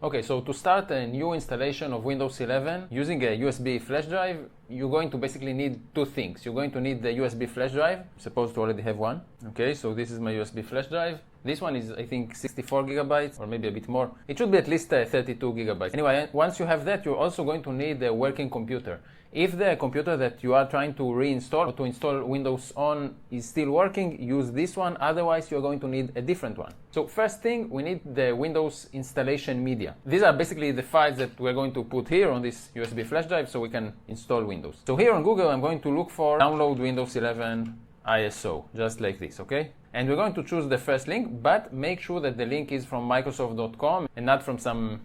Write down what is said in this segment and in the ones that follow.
Okay, so to start a new installation of Windows 11 using a USB flash drive, you're going to basically need two things. You're going to need the USB flash drive. I'm supposed to already have one. Okay, so this is my USB flash drive. This one is, I think, 64 gigabytes or maybe a bit more. It should be at least 32 gigabytes. Anyway, once you have that, you're also going to need a working computer. If the computer that you are trying to reinstall or to install Windows on is still working, use this one. Otherwise, you're going to need a different one. So first thing, we need the Windows installation media. These are basically the files that we're going to put here on this USB flash drive so we can install Windows. So here on Google, I'm going to look for download Windows 11 ISO, just like this, okay? And we're going to choose the first link, but make sure that the link is from Microsoft.com and not from some,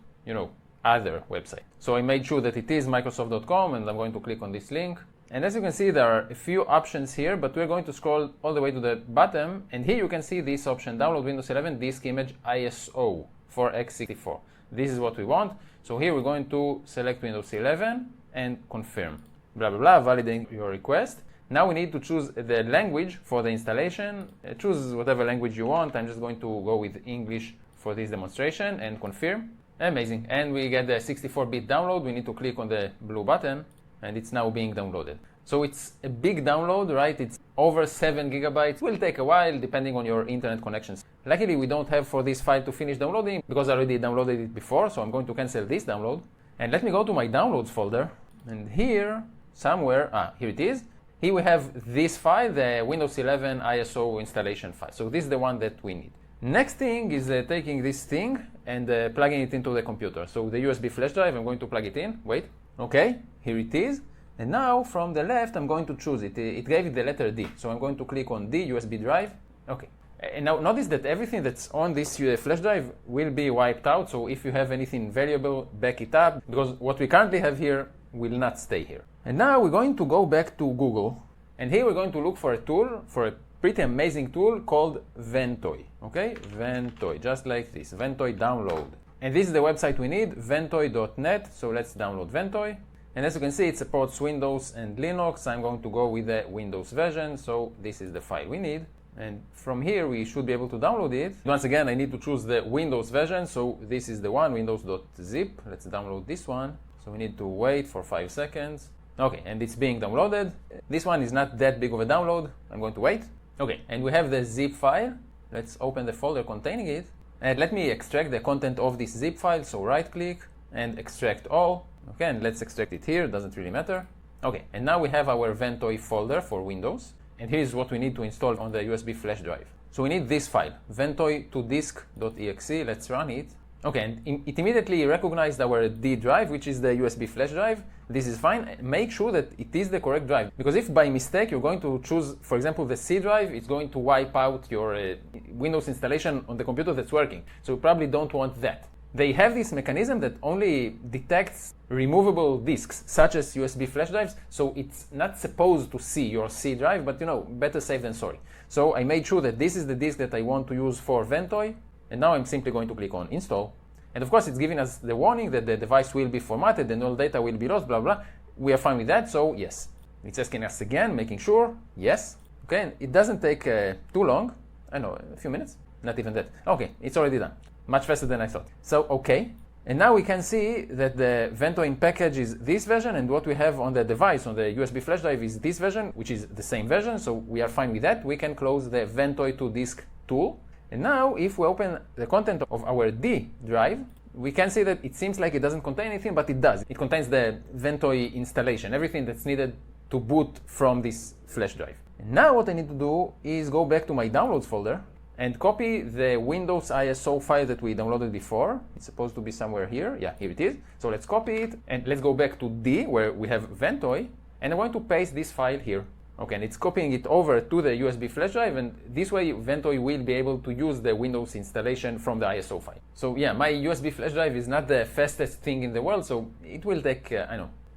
other website. So I made sure that it is Microsoft.com, and I'm going to click on this link. And as you can see, there are a few options here, but we're going to scroll all the way to the bottom. And here you can see this option, download Windows 11 disk image ISO for x64. This is what we want. So here we're going to select Windows 11 and confirm. Blah, blah, blah, validate your request. Now we need to choose the language for the installation. Choose whatever language you want. I'm just going to go with English for this demonstration and confirm. Amazing. And we get the 64-bit download. We need to click on the blue button and it's now being downloaded. So it's a big download, right? It's over 7 gigabytes. It will take a while depending on your internet connections. Luckily, we don't have for this file to finish downloading because I already downloaded it before. So I'm going to cancel this download. And let me go to my downloads folder. And here, somewhere, here it is. Here we have this file, the Windows 11 ISO installation file. So this is the one that we need. Next thing is taking this thing and plugging it into the computer. So the USB flash drive, I'm going to plug it in. Wait. Okay, here it is. And now from the left, I'm going to choose it. It gave it the letter D. So I'm going to click on D, USB drive. Okay. And now notice that everything that's on this flash drive will be wiped out. So if you have anything valuable, back it up. Because what we currently have here will not stay here. And now we're going to go back to Google. And here we're going to look for a tool, for a pretty amazing tool called Ventoy. Okay, Ventoy, just like this, Ventoy download. And this is the website we need, ventoy.net. So let's download Ventoy. And as you can see, it supports Windows and Linux. I'm going to go with the Windows version. So this is the file we need. And from here, we should be able to download it. Once again, I need to choose the Windows version. So this is the one, windows.zip. Let's download this one. So we need to wait for 5 seconds. Okay, and it's being downloaded. This one is not that big of a download. I'm going to wait. Okay, and we have the zip file. Let's open the folder containing it. And let me extract the content of this zip file. So right click and extract all. Okay, and let's extract it here. Doesn't really matter. Okay, and now we have our Ventoy folder for Windows. And here's what we need to install on the USB flash drive. So we need this file, ventoy2disk.exe. Let's run it. Okay, and it immediately recognized our D drive, which is the USB flash drive. This is fine. Make sure that it is the correct drive. Because if by mistake you're going to choose, for example, the C drive, it's going to wipe out your Windows installation on the computer that's working. So you probably don't want that. They have this mechanism that only detects removable disks, such as USB flash drives. So it's not supposed to see your C drive, but better safe than sorry. So I made sure that this is the disk that I want to use for Ventoy. And now I'm simply going to click on install. And of course, it's giving us the warning that the device will be formatted and all data will be lost, blah, blah. We are fine with that, so yes. It's asking us again, making sure, yes. Okay, and it doesn't take too long. I know, a few minutes, not even that. Okay, it's already done. Much faster than I thought. So, okay. And now we can see that the Ventoy package is this version, and what we have on the device, on the USB flash drive, is this version, which is the same version, so we are fine with that. We can close the Ventoy2disk tool. And now, if we open the content of our D drive, we can see that it seems like it doesn't contain anything, but it does. It contains the Ventoy installation, everything that's needed to boot from this flash drive. And now what I need to do is go back to my downloads folder and copy the Windows ISO file that we downloaded before. It's supposed to be somewhere here. Yeah, here it is. So let's copy it and let's go back to D where we have Ventoy. And I'm going to paste this file here. Okay, and it's copying it over to the USB flash drive, and this way Ventoy will be able to use the Windows installation from the ISO file. So yeah, my USB flash drive is not the fastest thing in the world, so it will take,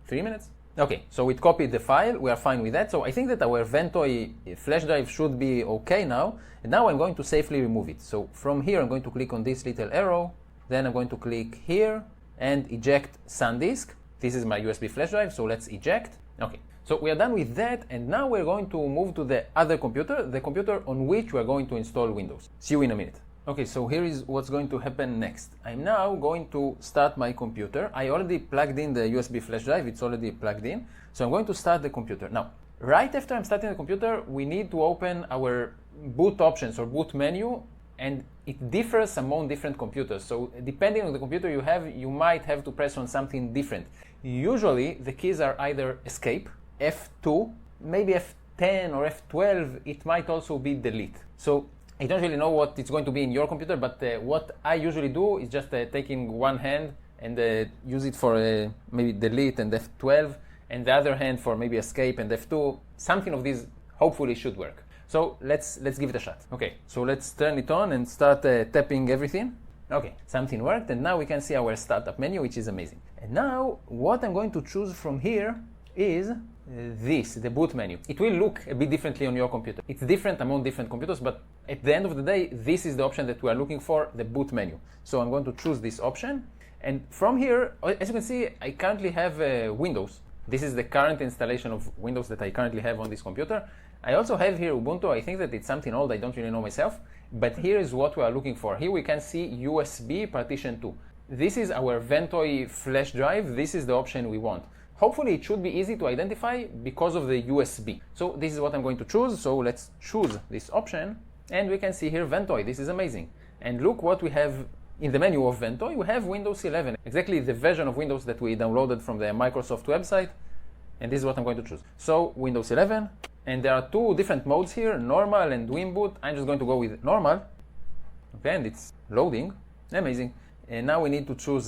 3 minutes? Okay, so it copied the file, we are fine with that. So I think that our Ventoy flash drive should be okay now, and now I'm going to safely remove it. So from here, I'm going to click on this little arrow, then I'm going to click here and eject SanDisk. This is my USB flash drive, so let's eject. Okay. So we are done with that, and now we're going to move to the other computer, the computer on which we're going to install Windows. See you in a minute. Okay, so here is what's going to happen next. I'm now going to start my computer. I already plugged in the USB flash drive, it's already plugged in. So I'm going to start the computer. Now, right after I'm starting the computer, we need to open our boot options or boot menu, and it differs among different computers. So depending on the computer you have, you might have to press on something different. Usually the keys are either escape, F2, maybe F10 or F12, it might also be delete. So I don't really know what it's going to be in your computer, but what I usually do is just taking one hand and use it for maybe delete and F12, and the other hand for maybe escape and F2. Something of these hopefully should work. So let's give it a shot. Okay, so let's turn it on and start tapping everything. Okay, something worked, and now we can see our startup menu, which is amazing. And now what I'm going to choose from here is the boot menu. It will look a bit differently on your computer. It's different among different computers, but at the end of the day, this is the option that we are looking for, the boot menu. So I'm going to choose this option. And from here, as you can see, I currently have Windows. This is the current installation of Windows that I currently have on this computer. I also have here Ubuntu. I think that it's something old, I don't really know myself. But here is what we are looking for. Here we can see USB partition 2. This is our Ventoy flash drive. This is the option we want. Hopefully it should be easy to identify because of the USB. So this is what I'm going to choose. So let's choose this option. And we can see here Ventoy. This is amazing. And look what we have in the menu of Ventoy. We have Windows 11, exactly the version of Windows that we downloaded from the Microsoft website. And this is what I'm going to choose. So Windows 11. And there are two different modes here, normal and WinBoot. I'm just going to go with normal. Okay, and it's loading. Amazing. And now we need to choose